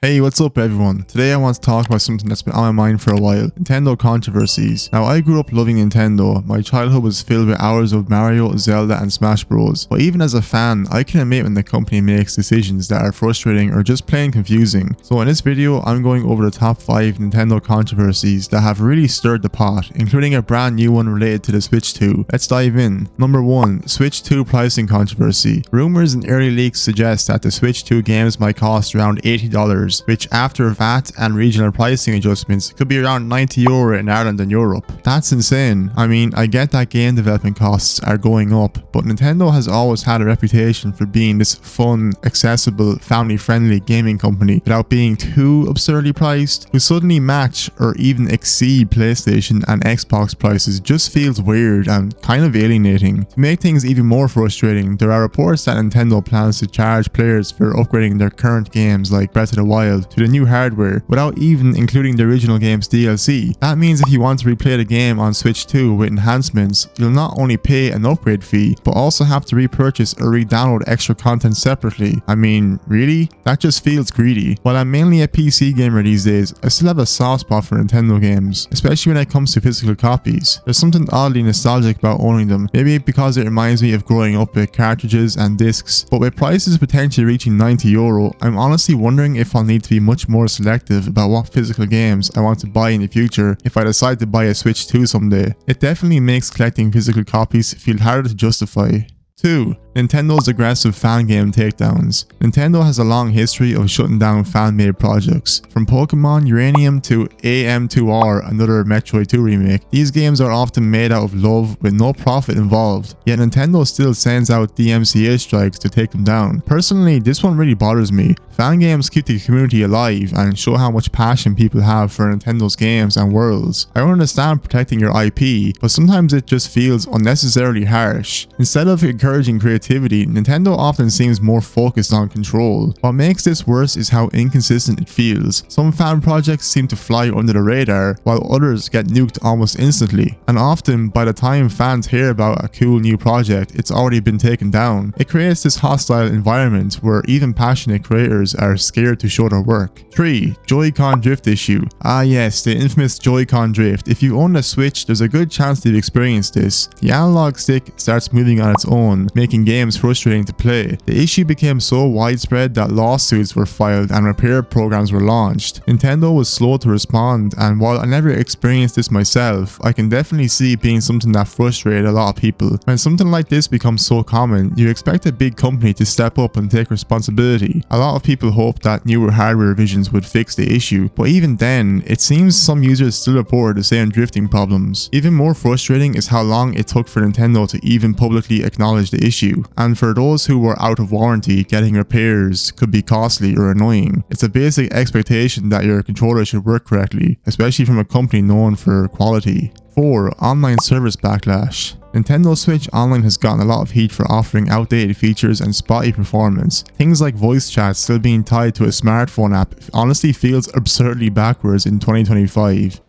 Hey, what's up everyone? Today I want to talk about something that's been on my mind for a while, Nintendo controversies. Now I grew up loving Nintendo. My childhood was filled with hours of Mario, Zelda and Smash Bros. But even as a fan, I can admit when the company makes decisions that are frustrating or just plain confusing. So in this video, I'm going over the top 5 Nintendo controversies that have really stirred the pot, including a brand new one related to the Switch 2. Let's dive in. Number 1. Switch 2 pricing controversy. Rumors and early leaks suggest that the Switch 2 games might cost around $80, which after VAT and regional pricing adjustments could be around €90 in Ireland and Europe. That's insane. I mean, I get that game development costs are going up, but Nintendo has always had a reputation for being this fun, accessible, family-friendly gaming company without being too absurdly priced. To suddenly match or even exceed PlayStation and Xbox prices just feels weird and kind of alienating. To make things even more frustrating, there are reports that Nintendo plans to charge players for upgrading their current games like Breath of the Wild to the new hardware without even including the original game's DLC. That means if you want to replay the game on Switch 2 with enhancements, you'll not only pay an upgrade fee, but also have to repurchase or re-download extra content separately. I mean, really? That just feels greedy. While I'm mainly a PC gamer these days, I still have a soft spot for Nintendo games, especially when it comes to physical copies. There's something oddly nostalgic about owning them, maybe because it reminds me of growing up with cartridges and discs, but with prices potentially reaching €90, I'm honestly wondering if I'll need to be much more selective about what physical games I want to buy in the future if I decide to buy a Switch 2 someday. It definitely makes collecting physical copies feel harder to justify. 2. Nintendo's aggressive fan game takedowns. Nintendo has a long history of shutting down fan-made projects. From Pokemon Uranium to AM2R, another Metroid 2 remake, these games are often made out of love with no profit involved, yet Nintendo still sends out DMCA strikes to take them down. Personally, this one really bothers me. Fan games keep the community alive and show how much passion people have for Nintendo's games and worlds. I understand protecting your IP, but sometimes it just feels unnecessarily harsh. Instead of encouraging creativity, Nintendo often seems more focused on control. What makes this worse is how inconsistent it feels. Some fan projects seem to fly under the radar, while others get nuked almost instantly. And often, by the time fans hear about a cool new project, it's already been taken down. It creates this hostile environment where even passionate creators are scared to show their work. 3. Joy-Con drift issue. Ah yes, the infamous Joy-Con drift. If you own a Switch, there's a good chance you've experienced this. The analog stick starts moving on its own, making games frustrating to play. The issue became so widespread that lawsuits were filed and repair programs were launched. Nintendo was slow to respond, and while I never experienced this myself, I can definitely see it being something that frustrated a lot of people. When something like this becomes so common, you expect a big company to step up and take responsibility. A lot of people hoped that newer hardware revisions would fix the issue, but even then, it seems some users still reported the same drifting problems. Even more frustrating is how long it took for Nintendo to even publicly acknowledge the issue. And for those who were out of warranty, getting repairs could be costly or annoying. It's a basic expectation that your controller should work correctly, especially from a company known for quality. 4. Online service backlash. Nintendo Switch Online has gotten a lot of heat for offering outdated features and spotty performance. Things like voice chat still being tied to a smartphone app honestly feels absurdly backwards in 2025.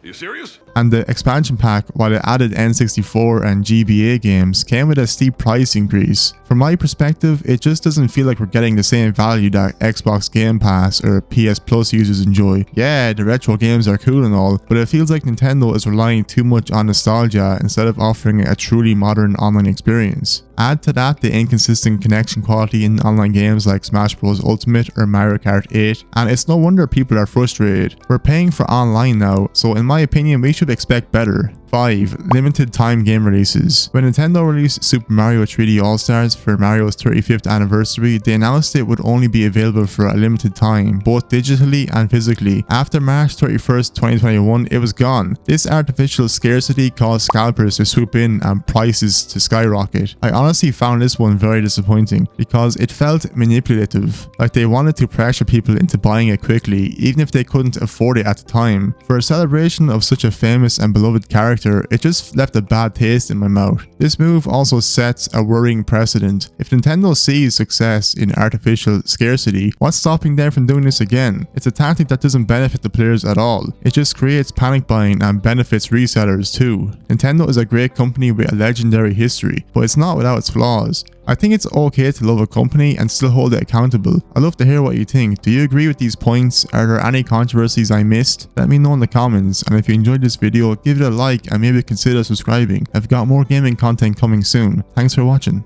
Are you serious? And the expansion pack, while it added N64 and GBA games, came with a steep price increase. From my perspective, it just doesn't feel like we're getting the same value that Xbox Game Pass or PS Plus users enjoy. Yeah, the retro games are cool and all, but it feels like Nintendo is relying too much on nostalgia instead of offering a truly modern online experience. Add to that the inconsistent connection quality in online games like Smash Bros Ultimate or Mario Kart 8, and it's no wonder people are frustrated. We're paying for online now, so in my opinion we should expect better. 5. Limited time game releases. When Nintendo released Super Mario 3D All-Stars for Mario's 35th anniversary, they announced it would only be available for a limited time, both digitally and physically. After March 31st, 2021, it was gone. This artificial scarcity caused scalpers to swoop in and prices to skyrocket. I honestly found this one very disappointing because it felt manipulative, like they wanted to pressure people into buying it quickly, even if they couldn't afford it at the time. For a celebration of such a famous and beloved character, character, it just left a bad taste in my mouth. This move also sets a worrying precedent. If Nintendo sees success in artificial scarcity, what's stopping them from doing this again? It's a tactic that doesn't benefit the players at all. It just creates panic buying and benefits resellers too. Nintendo is a great company with a legendary history, but it's not without its flaws. I think it's okay to love a company and still hold it accountable. I'd love to hear what you think. Do you agree with these points? Are there any controversies I missed? Let me know in the comments, and if you enjoyed this video, give it a like and maybe consider subscribing. I've got more gaming content coming soon. Thanks for watching.